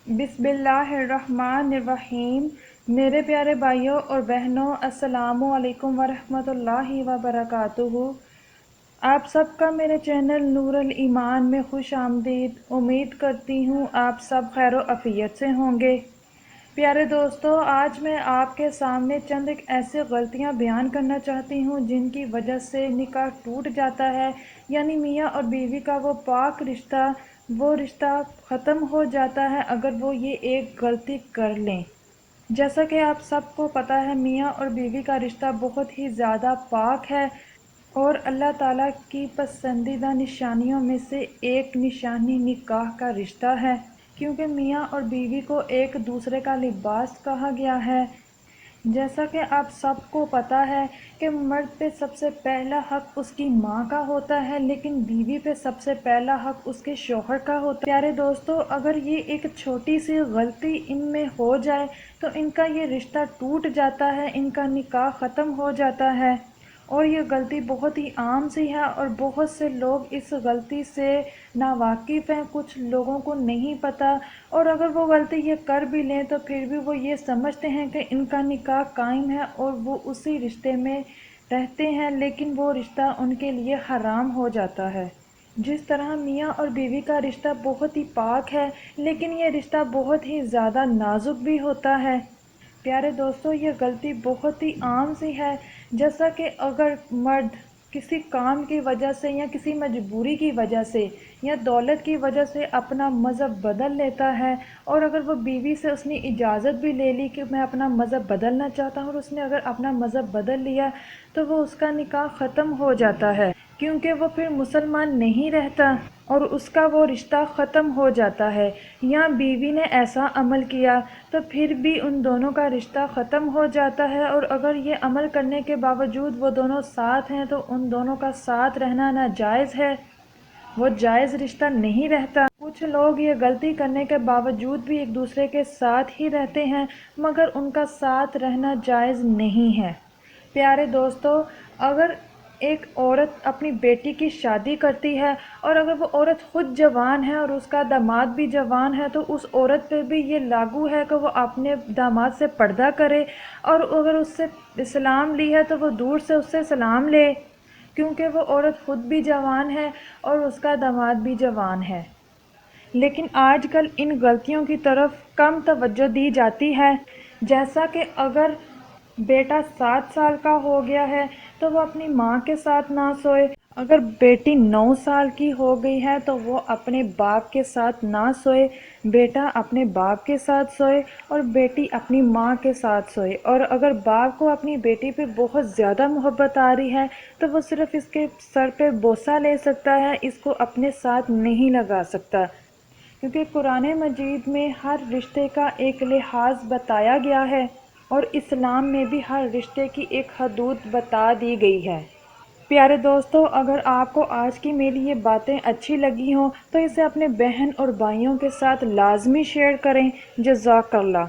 बिस्मिल्लाहिर्रहमानिर्रहीम। मेरे प्यारे भाइयों और बहनों, अस्सलामु अलैकुम वरहमतुल्लाहि वबरकातुहू। आप सबका मेरे चैनल नूरुल ईमान में खुश आमदीद। उम्मीद करती हूँ आप सब खैर अफियत से होंगे। प्यारे दोस्तों, आज मैं आपके सामने चंद एक ऐसे गलतियाँ बयान करना चाहती हूँ जिनकी वजह से निकाह टूट जाता है, यानी मियाँ और बीवी का वो रिश्ता ख़त्म हो जाता है अगर वो ये एक गलती कर लें। जैसा कि आप सबको पता है, मियाँ और बीवी का रिश्ता बहुत ही ज़्यादा पाक है और अल्लाह ताला की पसंदीदा निशानियों में से एक निशानी निकाह का रिश्ता है, क्योंकि मियाँ और बीवी को एक दूसरे का लिबास कहा गया है। जैसा कि आप सबको पता है कि मर्द पे सबसे पहला हक उसकी माँ का होता है, लेकिन बीवी पे सबसे पहला हक उसके शौहर का होता है। प्यारे दोस्तों, अगर ये एक छोटी सी गलती इनमें हो जाए तो इनका ये रिश्ता टूट जाता है, इनका निकाह ख़त्म हो जाता है। और ये गलती बहुत ही आम सी है और बहुत से लोग इस गलती से नावाकिफ़ हैं, कुछ लोगों को नहीं पता। और अगर वो गलती ये कर भी लें तो फिर भी वो ये समझते हैं कि इनका निकाह कायम है और वो उसी रिश्ते में रहते हैं, लेकिन वो रिश्ता उनके लिए हराम हो जाता है। जिस तरह मियाँ और बीवी का रिश्ता बहुत ही पाक है, लेकिन ये रिश्ता बहुत ही ज़्यादा नाजुक भी होता है। प्यारे दोस्तों, ये गलती बहुत ही आम सी है। जैसा कि अगर मर्द किसी काम की वजह से या किसी मजबूरी की वजह से या दौलत की वजह से अपना मज़हब बदल लेता है, और अगर वो बीवी से उसने इजाज़त भी ले ली कि मैं अपना मज़हब बदलना चाहता हूँ, और उसने अगर अपना मज़हब बदल लिया तो वो उसका निकाह ख़त्म हो जाता है, क्योंकि वो फिर मुसलमान नहीं रहता और उसका वो रिश्ता ख़त्म हो जाता है। या बीवी ने ऐसा अमल किया तो फिर भी उन दोनों का रिश्ता ख़त्म हो जाता है, और अगर ये अमल करने के बावजूद वो दोनों साथ हैं तो उन दोनों का साथ रहना नाजायज़ है, वो जायज़ रिश्ता नहीं रहता। कुछ लोग ये गलती करने के बावजूद भी एक दूसरे के साथ ही रहते हैं, मगर उनका साथ रहना जायज़ नहीं है। प्यारे दोस्तों, अगर एक औरत अपनी बेटी की शादी करती है और अगर वो औरत खुद जवान है और उसका दामाद भी जवान है, तो उस औरत पे भी ये लागू है कि वो अपने दामाद से पर्दा करे, और अगर उससे सलाम ली है तो वो दूर से उससे सलाम ले, क्योंकि वो औरत खुद भी जवान है और उसका दामाद भी जवान है। लेकिन आजकल इन गलतियों की तरफ कम तवज्जो दी जाती है। जैसा कि अगर बेटा 7 साल का हो गया है तो वो अपनी माँ के साथ ना सोए, अगर बेटी 9 साल की हो गई है तो वो अपने बाप के साथ ना सोए, बेटा अपने बाप के साथ सोए और बेटी अपनी माँ के साथ सोए। और अगर बाप को अपनी बेटी पे बहुत ज़्यादा मोहब्बत आ रही है तो वो सिर्फ़ इसके सर पे बोसा ले सकता है, इसको अपने साथ नहीं लगा सकता, क्योंकि कुरान मजीद में हर रिश्ते का एक लिहाज बताया गया है और इस्लाम में भी हर रिश्ते की एक हदूद बता दी गई है। प्यारे दोस्तों, अगर आपको आज की मेरी ये बातें अच्छी लगी हों तो इसे अपने बहन और भाइयों के साथ लाजमी शेयर करें। जज़ाकल्लाह।